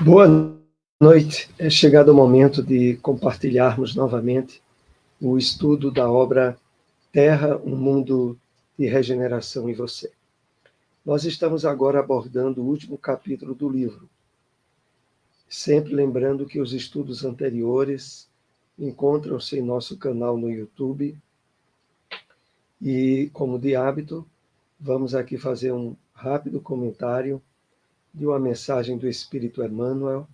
Boa noite. É chegado o momento de compartilharmos novamente o estudo da obra Terra, um mundo de regeneração em você. Nós estamos agora abordando o último capítulo do livro, sempre lembrando que os estudos anteriores encontram-se em nosso canal no YouTube e, como de hábito, vamos aqui fazer um rápido comentário de uma mensagem do Espírito Emmanuel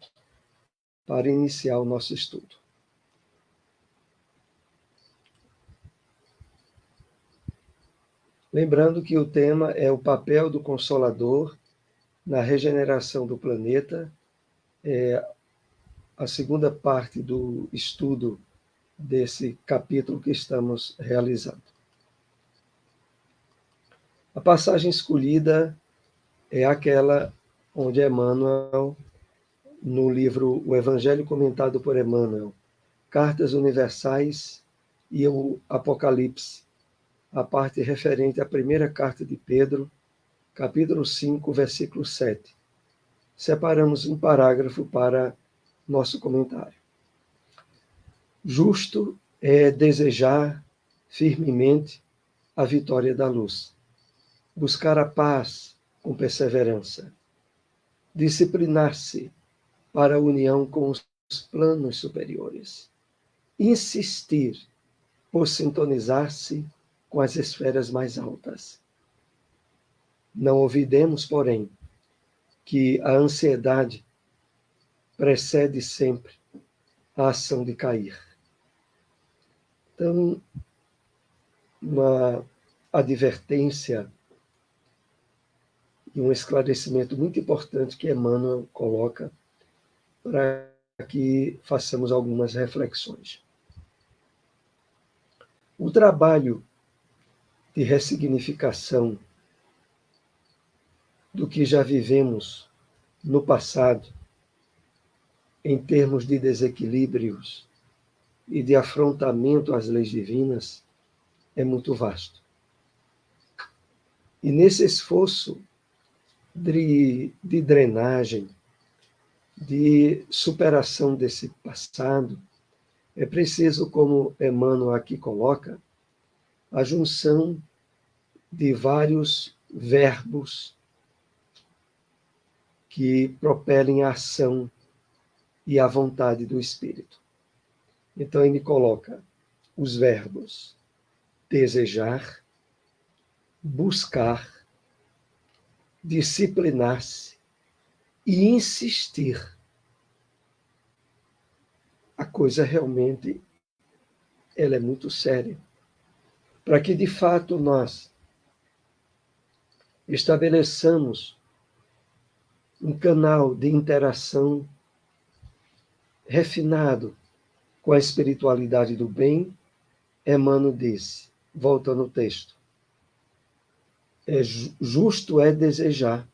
para iniciar o nosso estudo. Lembrando que o tema é o papel do Consolador na regeneração do planeta, a segunda parte do estudo desse capítulo que estamos realizando. A passagem escolhida é aquela onde Emmanuel, no livro O Evangelho Comentado por Emmanuel, Cartas Universais e o Apocalipse, a parte referente à primeira carta de Pedro, capítulo 5, versículo 7. Separamos um parágrafo para nosso comentário. Justo é desejar firmemente a vitória da luz, buscar a paz com perseverança, disciplinar-se para a união com os planos superiores, insistir por sintonizar-se com as esferas mais altas. Não olvidemos, porém, que a ansiedade precede sempre a ação de cair. Então, uma advertência e um esclarecimento muito importante que Emmanuel coloca para que façamos algumas reflexões. O trabalho de ressignificação do que já vivemos no passado, em termos de desequilíbrios e de afrontamento às leis divinas, é muito vasto. E nesse esforço de drenagem, de superação desse passado, é preciso, como Emmanuel aqui coloca, a junção de vários verbos que propelem a ação e a vontade do Espírito. Então ele coloca os verbos desejar, buscar, disciplinar-se e insistir. A coisa realmente ela é muito séria. Para que, de fato, nós estabeleçamos um canal de interação refinado com a espiritualidade do bem, Emmanuel disse, voltando ao texto, justo é desejar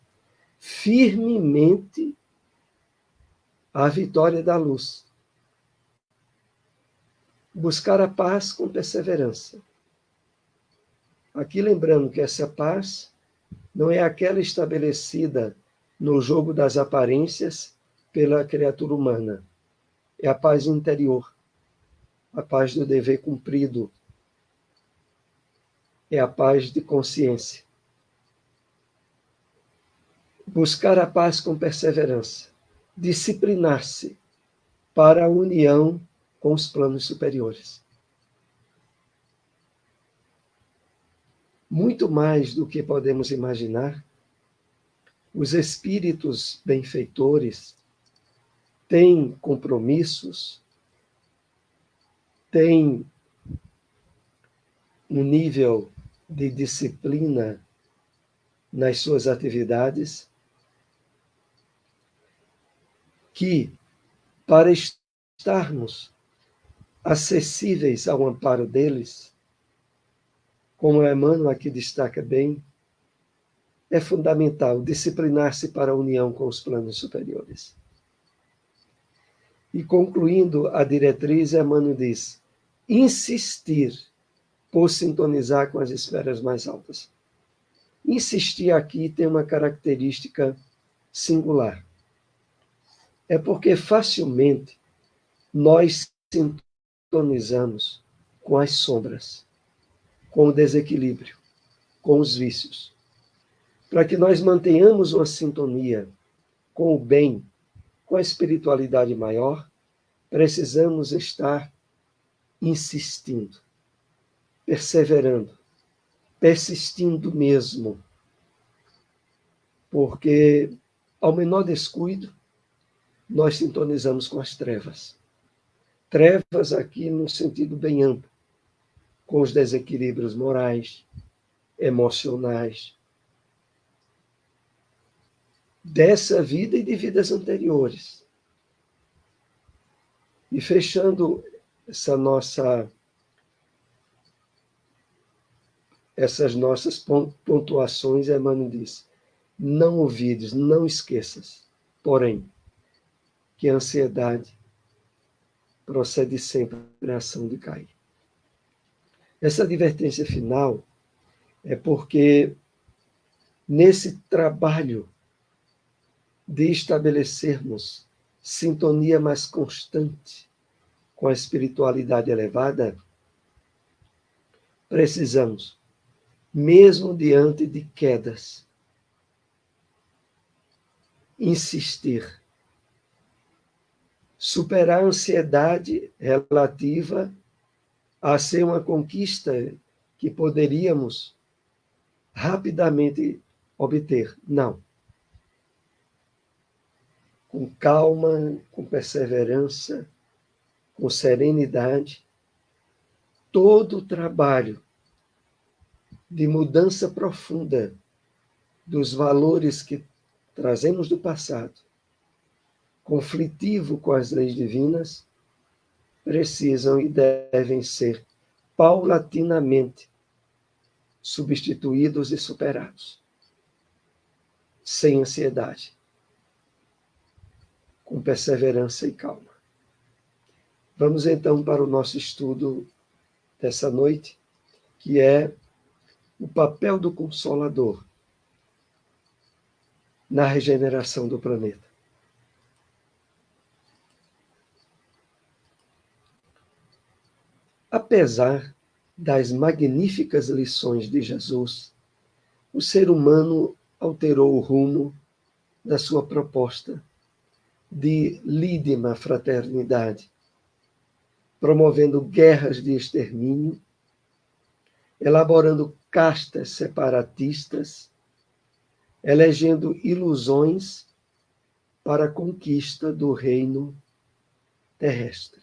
firmemente a vitória da luz, buscar a paz com perseverança. Aqui lembrando que essa paz não é aquela estabelecida no jogo das aparências pela criatura humana. É a paz interior, a paz do dever cumprido, é a paz de consciência. Buscar a paz com perseverança, disciplinar-se para a união com os planos superiores. Muito mais do que podemos imaginar, os espíritos benfeitores têm compromissos, têm um nível de disciplina nas suas atividades que, para estarmos acessíveis ao amparo deles, como Emmanuel aqui destaca bem, é fundamental disciplinar-se para a união com os planos superiores. E concluindo a diretriz, Emmanuel diz, insistir por sintonizar com as esferas mais altas. Insistir aqui tem uma característica singular. é porque facilmente nós sintonizamos com as sombras, com o desequilíbrio, com os vícios. Para que nós mantenhamos uma sintonia com o bem, com a espiritualidade maior, precisamos estar insistindo, perseverando, persistindo mesmo. Porque, ao menor descuido, nós sintonizamos com as trevas. Trevas aqui no sentido bem amplo, com os desequilíbrios morais, emocionais, dessa vida e de vidas anteriores. E fechando essas nossas pontuações, Emmanuel diz: não ouvides, não esqueças, porém, que a ansiedade procede sempre da ação de Caim. Essa advertência final é porque, nesse trabalho de estabelecermos sintonia mais constante com a espiritualidade elevada, precisamos, mesmo diante de quedas, insistir, superar a ansiedade relativa a ser uma conquista que poderíamos rapidamente obter. Não. Com calma, com perseverança, com serenidade, todo o trabalho de mudança profunda dos valores que trazemos do passado, conflitivo com as leis divinas, precisam e devem ser paulatinamente substituídos e superados, sem ansiedade, com perseverança e calma. Vamos então para o nosso estudo dessa noite, que é o papel do Consolador na regeneração do planeta. Apesar das magníficas lições de Jesus, o ser humano alterou o rumo da sua proposta de lídima fraternidade, promovendo guerras de extermínio, elaborando castas separatistas, elegendo ilusões para a conquista do reino terrestre.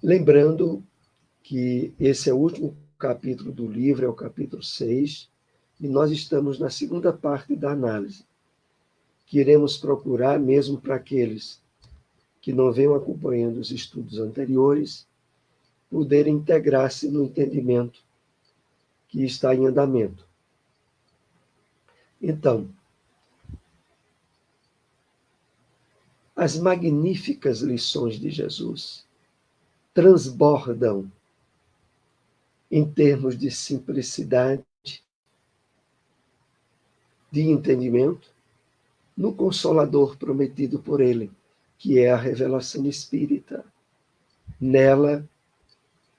Lembrando que esse é o último capítulo do livro, é o capítulo 6, e nós estamos na segunda parte da análise, que iremos procurar, mesmo para aqueles que não venham acompanhando os estudos anteriores, poderem integrar-se no entendimento que está em andamento. Então, as magníficas lições de Jesus transbordam em termos de simplicidade, de entendimento, no Consolador prometido por ele, que é a revelação espírita. Nela,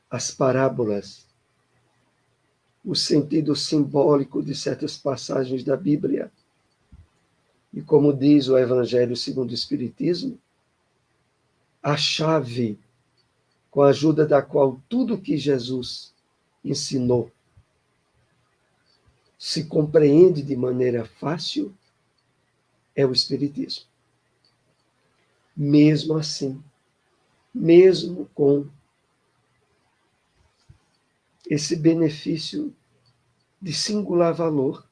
as parábolas, o sentido simbólico de certas passagens da Bíblia. E como diz o Evangelho segundo o Espiritismo, a chave com a ajuda da qual tudo que Jesus ensinou se compreende de maneira fácil é o Espiritismo. Mesmo assim, mesmo com esse benefício de singular valor,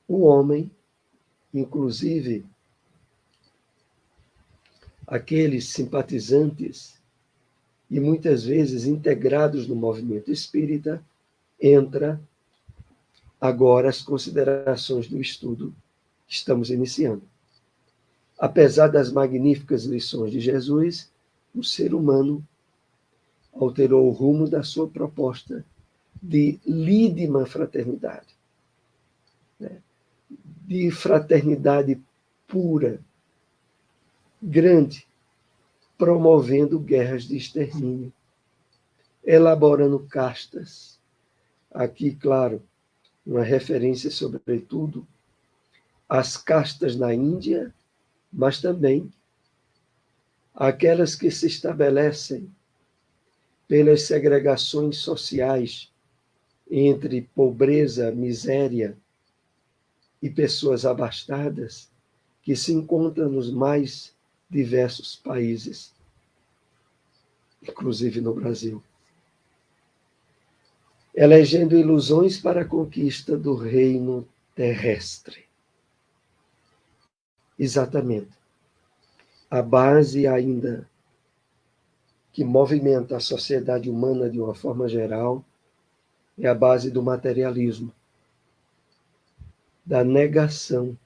o homem, inclusive aqueles simpatizantes e muitas vezes integrados no movimento espírita, entra agora as considerações do estudo que estamos iniciando. Apesar das magníficas lições de Jesus, o ser humano alterou o rumo da sua proposta de lídima fraternidade, de fraternidade pura, grande, promovendo guerras de extermínio, elaborando castas. Aqui, claro, uma referência, sobretudo, às castas na Índia, mas também aquelas que se estabelecem pelas segregações sociais entre pobreza, miséria e pessoas abastadas, que se encontram nos mais diversos países, inclusive no Brasil, elegendo ilusões para a conquista do reino terrestre. Exatamente. A base ainda que movimenta a sociedade humana de uma forma geral é a base do materialismo, da negação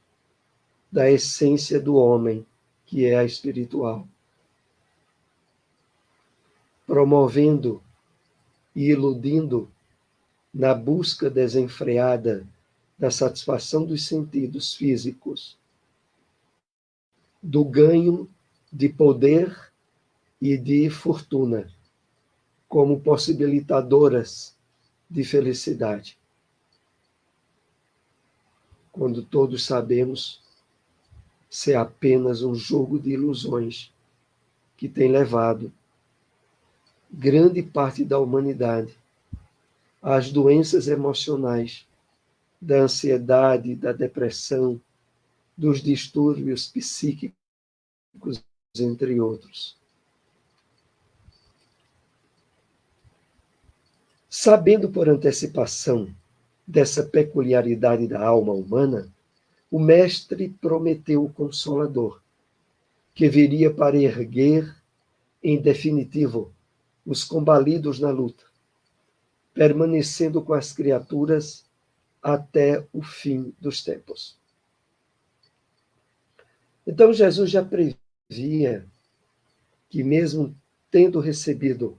da essência do homem, que é a espiritual, promovendo e iludindo na busca desenfreada da satisfação dos sentidos físicos, do ganho de poder e de fortuna, como possibilitadoras de felicidade. Quando todos sabemos ser apenas um jogo de ilusões que tem levado grande parte da humanidade às doenças emocionais, da ansiedade, da depressão, dos distúrbios psíquicos, entre outros. Sabendo por antecipação dessa peculiaridade da alma humana, o Mestre prometeu o Consolador, que viria para erguer, em definitivo, os combalidos na luta, permanecendo com as criaturas até o fim dos tempos. Então Jesus já previa que, mesmo tendo recebido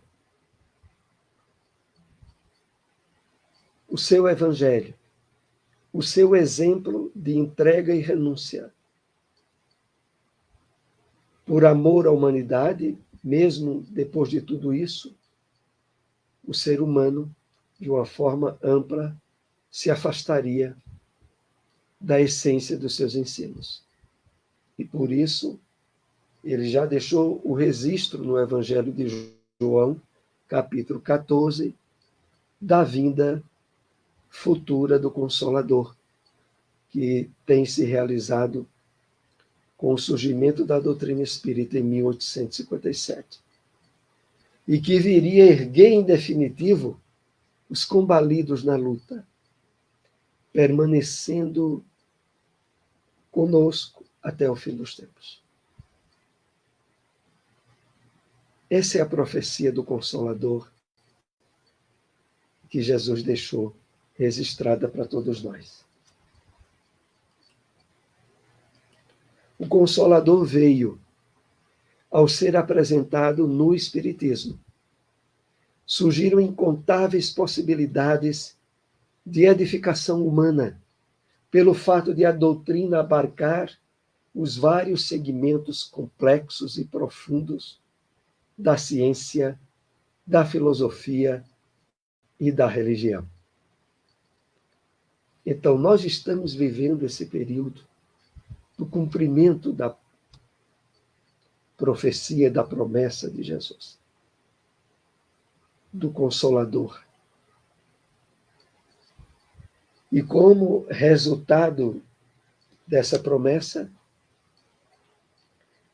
o seu evangelho, o seu exemplo de entrega e renúncia, por amor à humanidade, mesmo depois de tudo isso, o ser humano, de uma forma ampla, se afastaria da essência dos seus ensinos. E por isso, ele já deixou o registro no Evangelho de João, capítulo 14, da vinda futura do Consolador, que tem se realizado com o surgimento da doutrina espírita em 1857. E que viria erguer em definitivo os combalidos na luta, permanecendo conosco até o fim dos tempos. Essa é a profecia do Consolador que Jesus deixou registrada para todos nós. O Consolador veio ao ser apresentado no Espiritismo. Surgiram incontáveis possibilidades de edificação humana, pelo fato de a doutrina abarcar os vários segmentos complexos e profundos da ciência, da filosofia e da religião. Então, nós estamos vivendo esse período do cumprimento da profecia, da promessa de Jesus, do Consolador. E como resultado dessa promessa,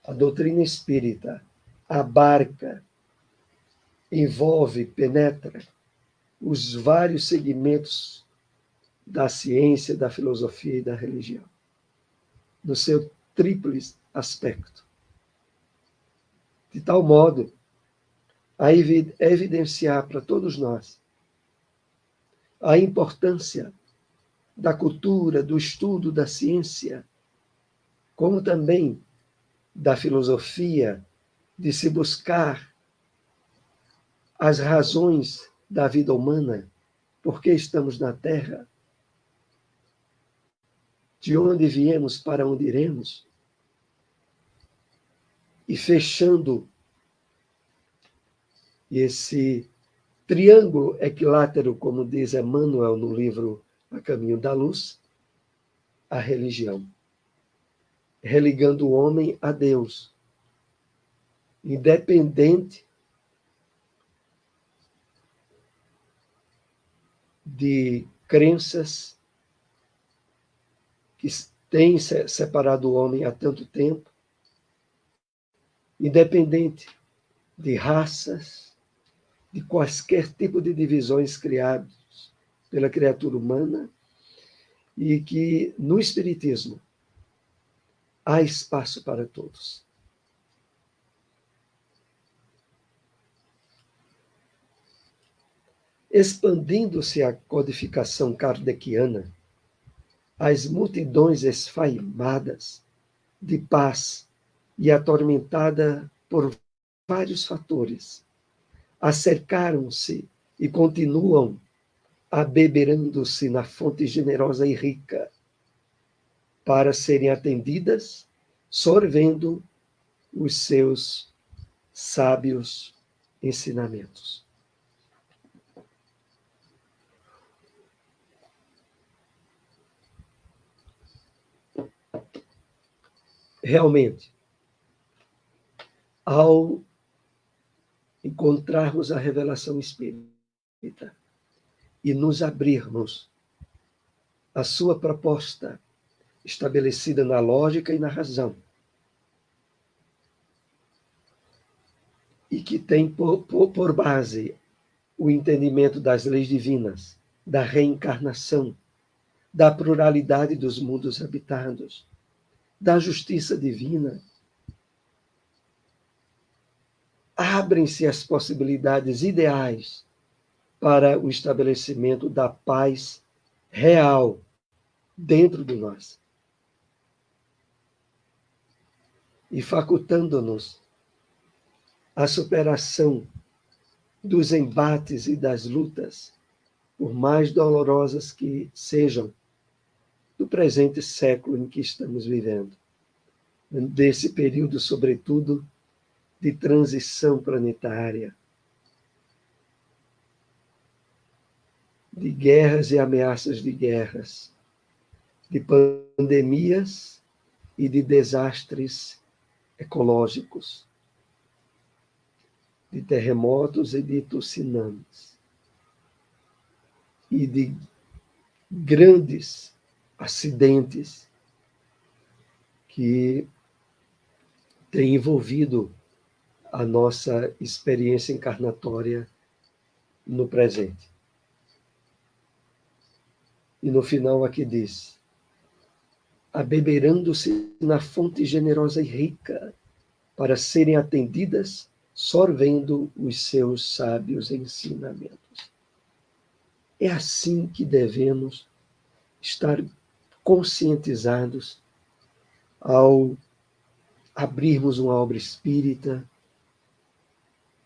a doutrina espírita abarca, envolve, penetra os vários segmentos da ciência, da filosofia e da religião, no seu tríplice aspecto, de tal modo a evidenciar para todos nós a importância da cultura, do estudo da ciência, como também da filosofia, de se buscar as razões da vida humana, por que estamos na Terra, de onde viemos para onde iremos, e fechando esse triângulo equilátero, como diz Emmanuel no livro A Caminho da Luz, a religião, religando o homem a Deus, independente de crenças que têm separado o homem há tanto tempo, independente de raças, de quaisquer tipo de divisões criadas pela criatura humana, e que no Espiritismo há espaço para todos. Expandindo-se a codificação kardeciana, as multidões esfaimadas de paz e atormentada por vários fatores acercaram-se e continuam abeberando-se na fonte generosa e rica para serem atendidas, sorvendo os seus sábios ensinamentos. Realmente, ao encontrarmos a revelação espírita e nos abrirmos à sua proposta estabelecida na lógica e na razão, e que tem por base o entendimento das leis divinas, da reencarnação, da pluralidade dos mundos habitados, da justiça divina, abrem-se as possibilidades ideais para o estabelecimento da paz real dentro de nós, e facultando-nos a superação dos embates e das lutas, por mais dolorosas que sejam, do presente século em que estamos vivendo, desse período, sobretudo, de transição planetária, de guerras e ameaças de guerras, de pandemias e de desastres ecológicos, de terremotos e de tsunamis, e de grandes acidentes que têm envolvido a nossa experiência encarnatória no presente. E no final aqui diz: abeberando-se na fonte generosa e rica, para serem atendidas, sorvendo os seus sábios ensinamentos. É assim que devemos estar conscientizados ao abrirmos uma obra espírita,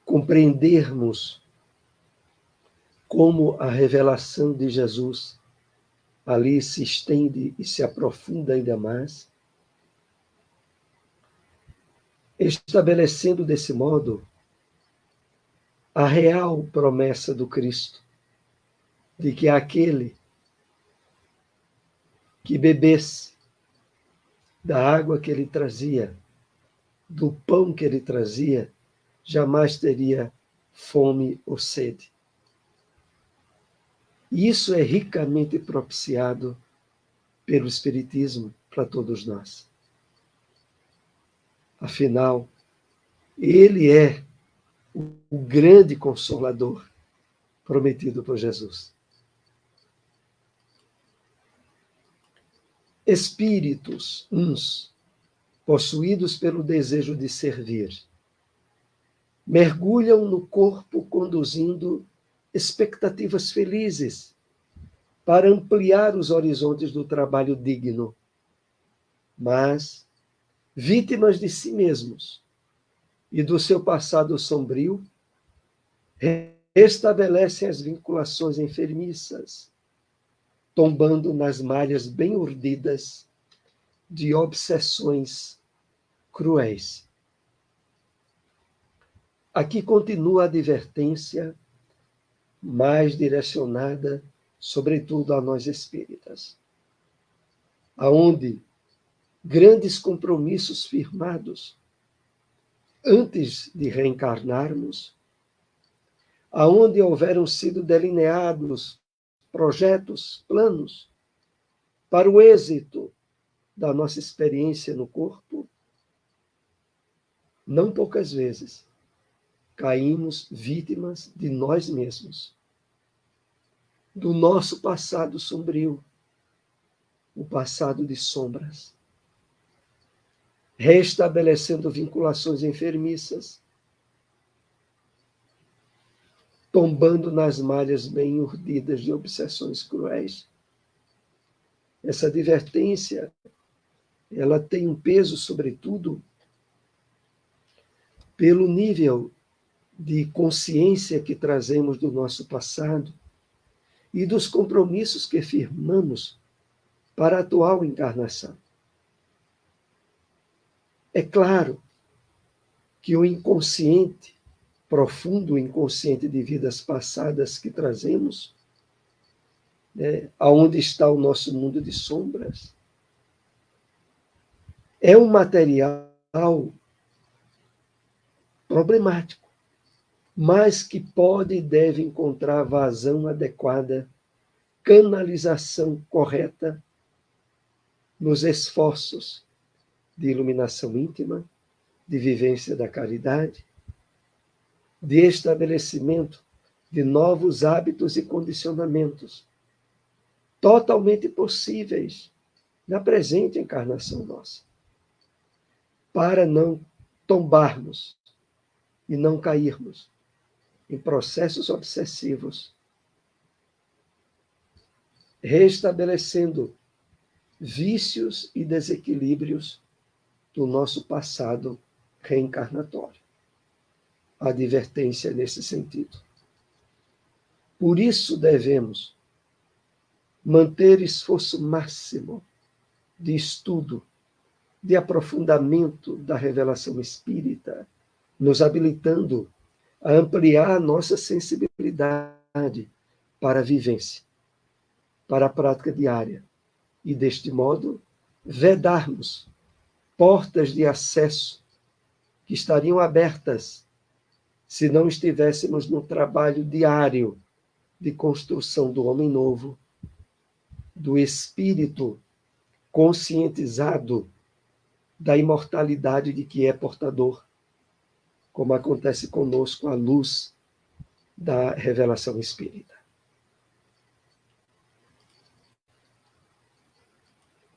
compreendermos como a revelação de Jesus ali se estende e se aprofunda ainda mais, estabelecendo desse modo a real promessa do Cristo, de que aquele que bebesse da água que ele trazia, do pão que ele trazia, jamais teria fome ou sede. E isso é ricamente propiciado pelo Espiritismo para todos nós. Afinal, ele é o grande consolador prometido por Jesus. Espíritos uns, possuídos pelo desejo de servir, mergulham no corpo conduzindo expectativas felizes para ampliar os horizontes do trabalho digno, mas, vítimas de si mesmos e do seu passado sombrio, restabelecem as vinculações enfermiças, tombando nas malhas bem urdidas de obsessões cruéis. Aqui continua a advertência mais direcionada, sobretudo a nós espíritas, aonde grandes compromissos firmados antes de reencarnarmos, aonde houveram sido delineados projetos, planos para o êxito da nossa experiência no corpo, não poucas vezes caímos vítimas de nós mesmos, do nosso passado sombrio, o passado de sombras, restabelecendo vinculações enfermiças, tombando nas malhas bem urdidas de obsessões cruéis. Essa advertência, ela tem um peso, sobretudo, pelo nível de consciência que trazemos do nosso passado e dos compromissos que firmamos para a atual encarnação. É claro que o inconsciente, profundo inconsciente de vidas passadas que trazemos, aonde está o nosso mundo de sombras, é um material problemático, mas que pode e deve encontrar vazão adequada, canalização correta nos esforços de iluminação íntima, de vivência da caridade, de estabelecimento de novos hábitos e condicionamentos, totalmente possíveis na presente encarnação nossa, para não tombarmos e não cairmos em processos obsessivos, restabelecendo vícios e desequilíbrios do nosso passado reencarnatório. A advertência nesse sentido. Por isso devemos manter esforço máximo de estudo, de aprofundamento da revelação espírita, nos habilitando a ampliar a nossa sensibilidade para a vivência, para a prática diária, e, deste modo, vedarmos portas de acesso que estariam abertas se não estivéssemos no trabalho diário de construção do homem novo, do espírito conscientizado da imortalidade de que é portador, como acontece conosco à luz da revelação espírita.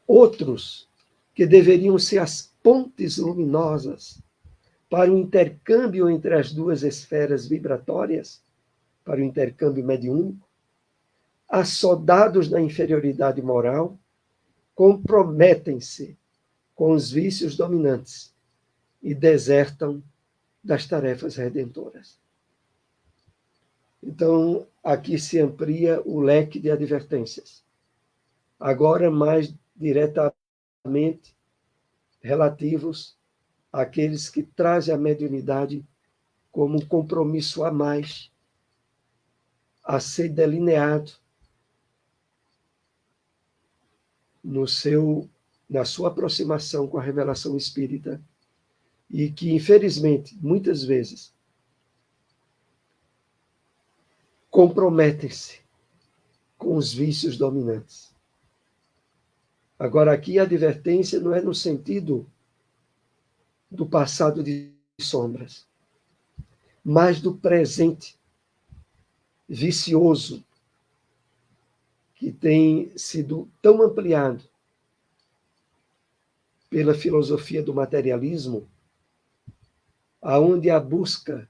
Outros que deveriam ser as pontes luminosas para o intercâmbio entre as duas esferas vibratórias, para o intercâmbio mediúnico, assodados na inferioridade moral, comprometem-se com os vícios dominantes e desertam das tarefas redentoras. Então, aqui se amplia o leque de advertências. Agora, mais diretamente relativos àqueles que trazem a mediunidade como um compromisso a mais, a ser delineado na sua aproximação com a revelação espírita, e que, infelizmente, muitas vezes, comprometem-se com os vícios dominantes. Agora, aqui a advertência não é no sentido do passado de sombras, mas do presente vicioso, que tem sido tão ampliado pela filosofia do materialismo, aonde a busca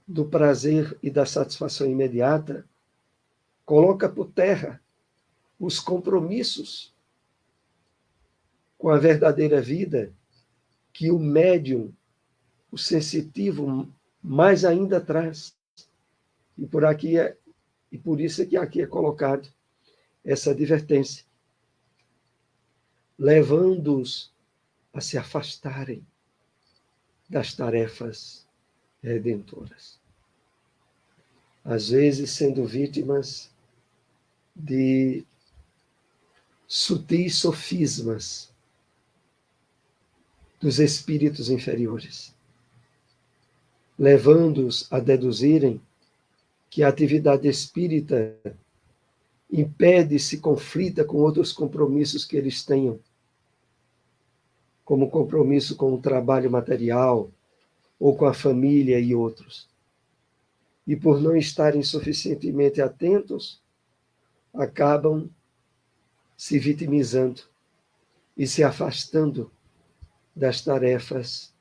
do prazer e da satisfação imediata coloca por terra os compromissos com a verdadeira vida que o médium, o sensitivo, mais ainda traz. E por isso é que aqui é colocado essa advertência. levando-os a se afastarem das tarefas redentoras. Às vezes sendo vítimas de sutis sofismas dos espíritos inferiores, levando-os a deduzirem que a atividade espírita impede se conflita com outros compromissos que eles tenham, como compromisso com o trabalho material, ou com a família e outros. E por não estarem suficientemente atentos, acabam se vitimizando e se afastando das tarefas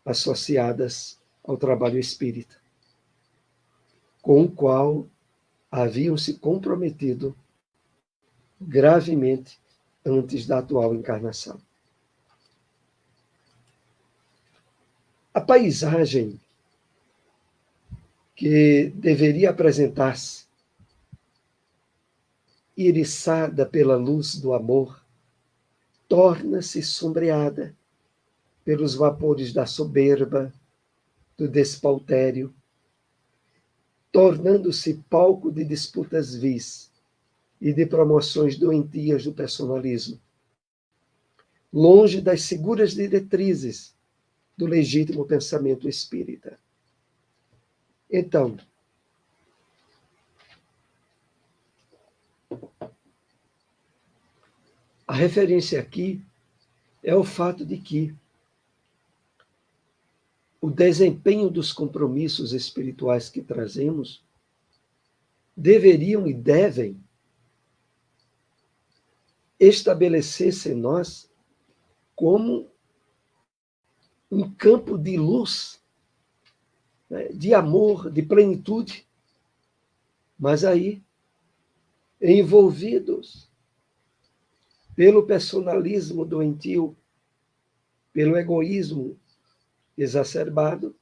associadas ao trabalho espírita, com o qual haviam se comprometido gravemente antes da atual encarnação. A paisagem que deveria apresentar-se iriçada pela luz do amor, torna-se sombreada pelos vapores da soberba, do despautério, tornando-se palco de disputas vis e de promoções doentias do personalismo, longe das seguras diretrizes do legítimo pensamento espírita. Então, a referência aqui é o fato de que o desempenho dos compromissos espirituais que trazemos deveriam e devem estabelecer-se em nós como um campo de luz, né, de amor, de plenitude, mas aí envolvidos pelo personalismo doentio, pelo egoísmo exacerbado,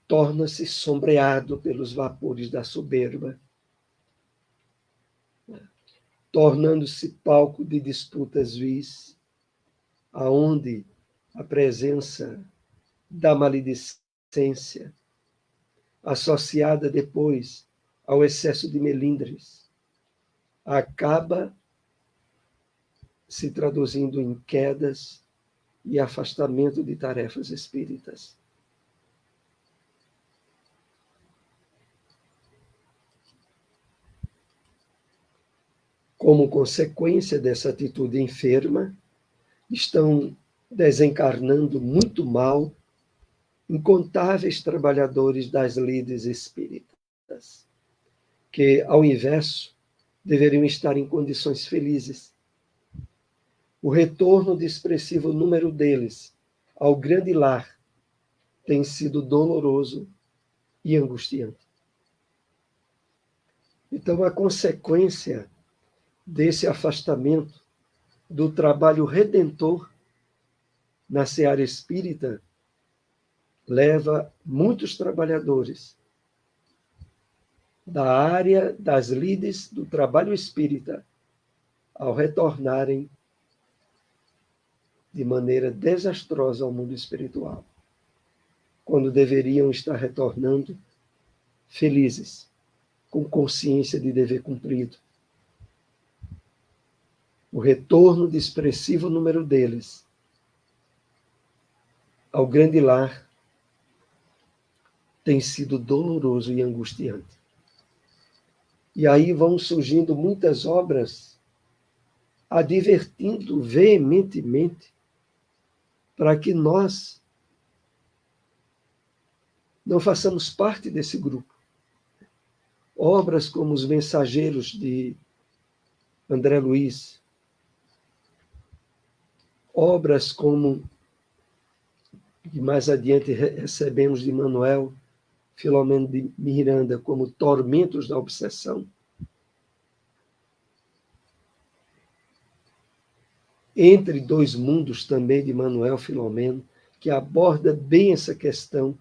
torna-se sombreado pelos vapores da soberba, tornando-se palco de disputas vis, aonde a presença da maledicência, associada depois ao excesso de melindres, acaba se traduzindo em quedas e afastamento de tarefas espíritas. Como consequência dessa atitude enferma, estão desencarnando muito mal incontáveis trabalhadores das lides espíritas, que, ao inverso, deveriam estar em condições felizes. O retorno de expressivo número deles ao grande lar tem sido doloroso e angustiante. Então, a consequência desse afastamento do trabalho redentor na seara espírita leva muitos trabalhadores da área das lides do trabalho espírita ao retornarem de maneira desastrosa ao mundo espiritual, quando deveriam estar retornando felizes, com consciência de dever cumprido. O retorno de expressivo número deles ao grande lar tem sido doloroso e angustiante. E aí vão surgindo muitas obras advertindo veementemente para que nós não façamos parte desse grupo. Obras como Os Mensageiros, de André Luiz, obras como, que mais adiante recebemos de Manuel Filomeno de Miranda, como Tormentos da Obsessão, Entre Dois Mundos, também de Manuel Filomeno, que aborda bem essa questão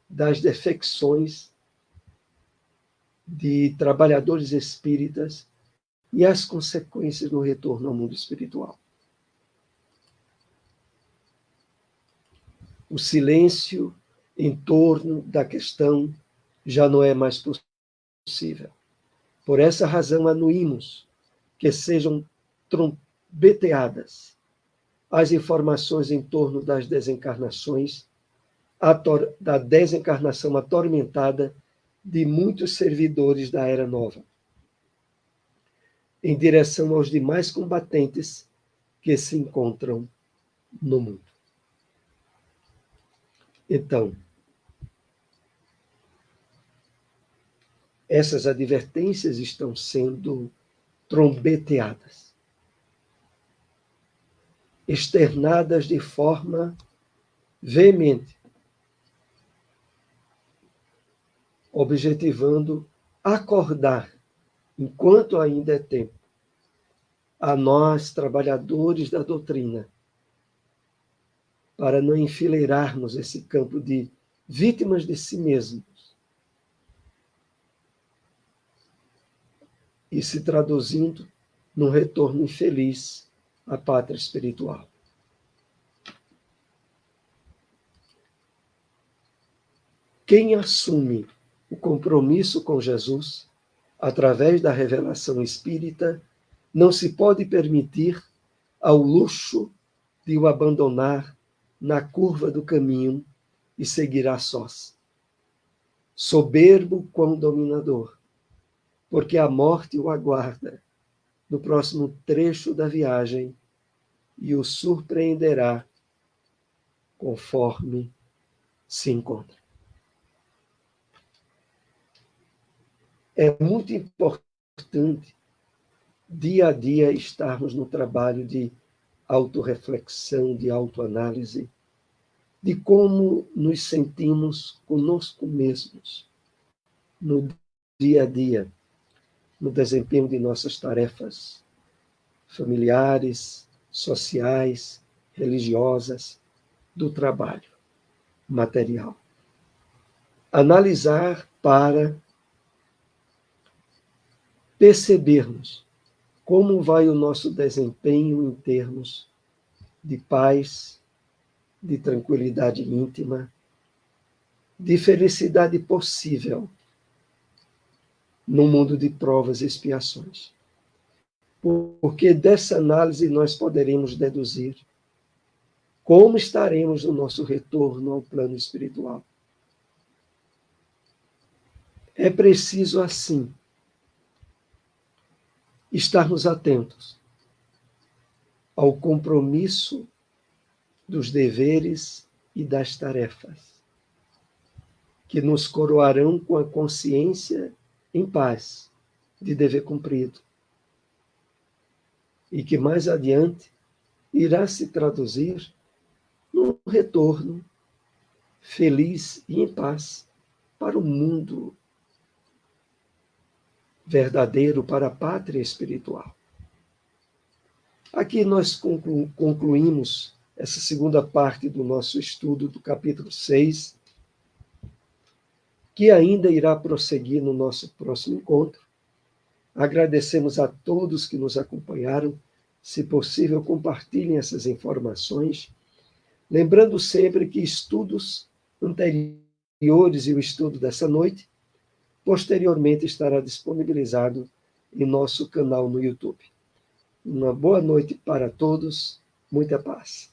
das defecções de trabalhadores espíritas e as consequências no retorno ao mundo espiritual. O silêncio em torno da questão já não é mais possível. Por essa razão, anuímos que sejam trombeteadas as informações em torno das desencarnações, da desencarnação atormentada de muitos servidores da Era Nova, em direção aos demais combatentes que se encontram no mundo. Então, essas advertências estão sendo trombeteadas, externadas de forma veemente, objetivando acordar, enquanto ainda é tempo, a nós, trabalhadores da doutrina, para não enfileirarmos esse campo de vítimas de si mesmos e se traduzindo num retorno infeliz à pátria espiritual. Quem assume o compromisso com Jesus, através da revelação espírita, não se pode permitir ao luxo de o abandonar na curva do caminho e seguirá sós. Soberbo quão dominador, porque a morte o aguarda no próximo trecho da viagem e o surpreenderá conforme se encontra. É muito importante, dia a dia, estarmos no trabalho de autorreflexão, de autoanálise, de como nos sentimos conosco mesmos, no dia a dia, no desempenho de nossas tarefas familiares, sociais, religiosas, do trabalho material. Analisar para percebermos como vai o nosso desempenho em termos de paz, de tranquilidade íntima, de felicidade possível no mundo de provas e expiações. Porque dessa análise nós poderemos deduzir como estaremos no nosso retorno ao plano espiritual. É preciso, assim, estarmos atentos ao compromisso dos deveres e das tarefas, que nos coroarão com a consciência em paz de dever cumprido, e que mais adiante irá se traduzir num retorno feliz e em paz para o mundo verdadeiro, para a pátria espiritual. Aqui nós concluímos essa segunda parte do nosso estudo do capítulo 6, que ainda irá prosseguir no nosso próximo encontro. Agradecemos a todos que nos acompanharam. Se possível, compartilhem essas informações, lembrando sempre que estudos anteriores e o estudo dessa noite, posteriormente estará disponibilizado em nosso canal no YouTube. Uma boa noite para todos, muita paz.